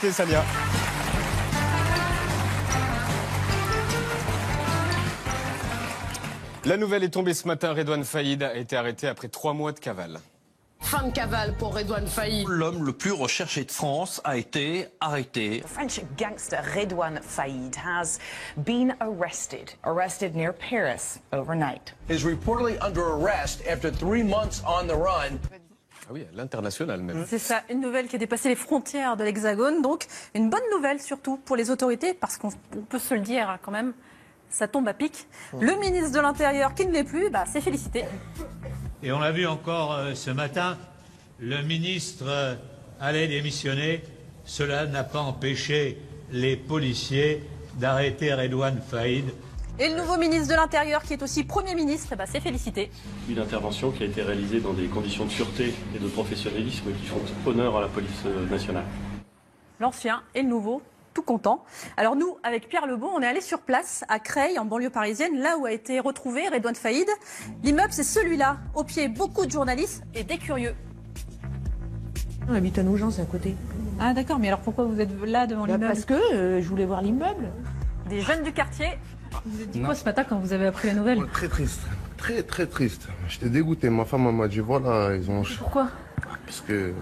invité, Salia. La nouvelle est tombée ce matin. Redouane Faïd a été arrêté après 3 mois de cavale. Fin de cavale pour Redouane Faïd. L'homme le plus recherché de France a été arrêté. French gangster Redouane Faïd has been arrested near Paris overnight. Is reportedly under arrest after 3 months on the run. Ah oui, à l'international même. C'est ça, une nouvelle qui a dépassé les frontières de l'Hexagone. Donc, une bonne nouvelle surtout pour les autorités, parce qu'on peut se le dire quand même, ça tombe à pic. Le ministre de l'Intérieur, qui ne l'est plus, s'est félicité. Et on l'a vu encore ce matin, le ministre allait démissionner. Cela n'a pas empêché les policiers d'arrêter Redouane Faïd. Et le nouveau ministre de l'Intérieur, qui est aussi Premier ministre, s'est félicité. Une intervention qui a été réalisée dans des conditions de sûreté et de professionnalisme qui font honneur à la police nationale. L'ancien et le nouveau, tout content. Alors nous, avec Pierre Lebeau, on est allé sur place à Creil, en banlieue parisienne, là où a été retrouvé Redouane Faïd. L'immeuble, c'est celui-là. Au pied, beaucoup de journalistes et des curieux. On habite à Nogent, c'est à côté. Ah d'accord, mais alors pourquoi vous êtes là devant l'immeuble? Parce que je voulais voir l'immeuble. Des jeunes du quartier. Vous êtes dit quoi ce matin quand vous avez appris la nouvelle? Très triste, très triste. J'étais dégoûté, ma femme m'a dit voilà, ils ont... Pourquoi? Parce que...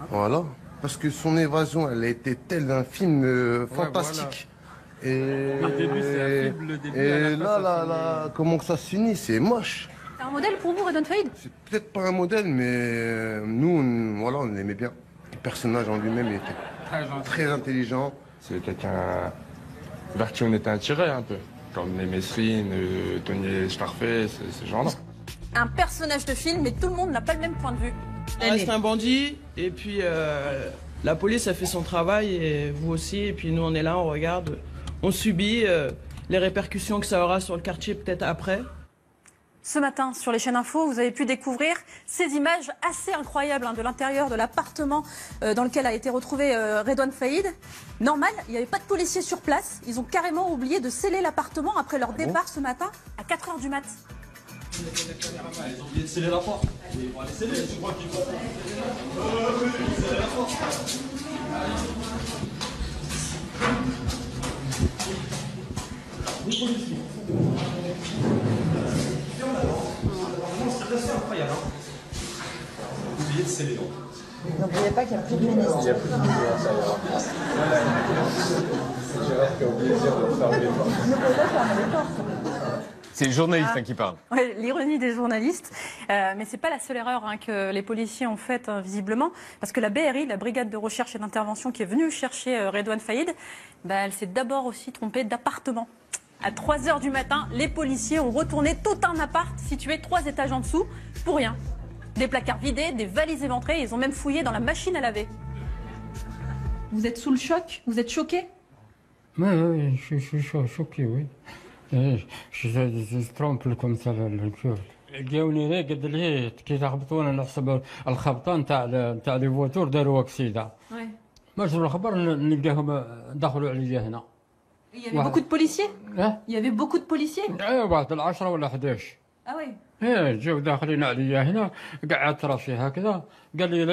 Voilà. Parce que son évasion, elle a été telle d'un film fantastique. Voilà. Et... Le début, c'est un film, le début, et là, comment que ça se finit, c'est moche. C'est un modèle pour vous, Redouane Faïd? C'est peut-être pas un modèle, mais nous, voilà, on l'aimait bien. Le personnage en lui-même, il était très intelligent. C'est quelqu'un vers qui on était attiré un peu. Comme les Mesrine, Tony Scarface, ce genre-là. Un personnage de film, mais tout le monde n'a pas le même point de vue. Ça reste un bandit, et puis la police a fait son travail, et vous aussi, et puis nous on est là, on regarde, on subit les répercussions que ça aura sur le quartier peut-être après. Ce matin, sur les chaînes info, vous avez pu découvrir ces images assez incroyables de l'intérieur de l'appartement dans lequel a été retrouvé Redouane Faïd. Normal, il n'y avait pas de policiers sur place. Ils ont carrément oublié de sceller l'appartement après leur départ ce matin à 4 h du mat. Ils ont oublié de sceller la porte. Ils vont aller sceller, je crois qu'ils vont sceller la porte. Les policiers. C'est incroyable. Oubliez de sceller. N'oubliez pas qu'il n'y a plus de ministre. Il n'y a plus de ministre à l'intérieur. Gérard qui a oublié de dire de fermer les portes. Ne pouvez pas fermer les portes. C'est les journalistes qui parlent. Ouais, l'ironie des journalistes. Mais ce n'est pas la seule erreur que les policiers ont faite, visiblement. Parce que la BRI, la Brigade de recherche et d'intervention qui est venue chercher Redouane Faïd, elle s'est d'abord aussi trompée d'appartement. À 3 h du matin, les policiers ont retourné tout un appart situé 3 étages en dessous pour rien. Des placards vidés, des valises éventrées, ils ont même fouillé dans la machine à laver. Vous êtes sous le choc? Vous êtes choqué? Oui, je suis choqué, oui. Je trompe comme ça le cœur. جاوني هنا قد لي كي تهبطونا على حسب الخبطه نتاع لي فواتور داروا اكسيدا. ما جرو الخبر نلقاهم دخلوا عليا هنا. Il y avait beaucoup de policiers? Il y avait beaucoup de policiers? واحد 10 ولا 11. Ah oui. جاو داخلين عليا هنا قعدت راسي هكذا قال لي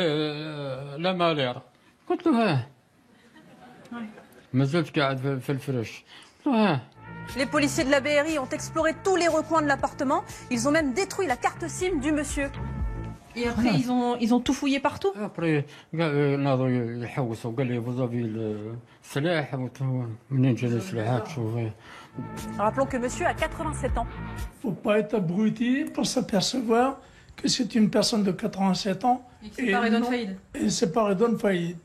لا مالير قلت له ما زلت قاعد في الفرش قلت له Les policiers de la BRI ont exploré tous les recoins de l'appartement. Ils ont même détruit la carte SIM du monsieur. Et après, ils ont tout fouillé partout. Après, ناضوا يحوسوا قال لي vous avez السلاح منين جا السلاح تشوفي. Rappelons que monsieur a 87 ans. Il ne faut pas être abruti pour s'apercevoir que c'est une personne de 87 ans. Et c'est pas Redouane Faïd. Et c'est pas Redouane Faïd.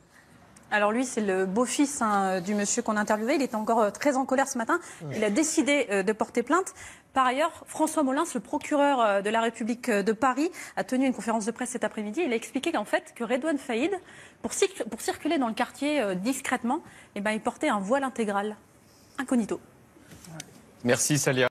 Alors lui, c'est le beau-fils du monsieur qu'on a interviewé. Il était encore très en colère ce matin. Il a décidé de porter plainte. Par ailleurs, François Molins, le procureur de la République de Paris, a tenu une conférence de presse cet après-midi. Il a expliqué qu'en fait, que Redouane Faïd, pour circuler dans le quartier discrètement, il portait un voile intégral, incognito. Merci Salia.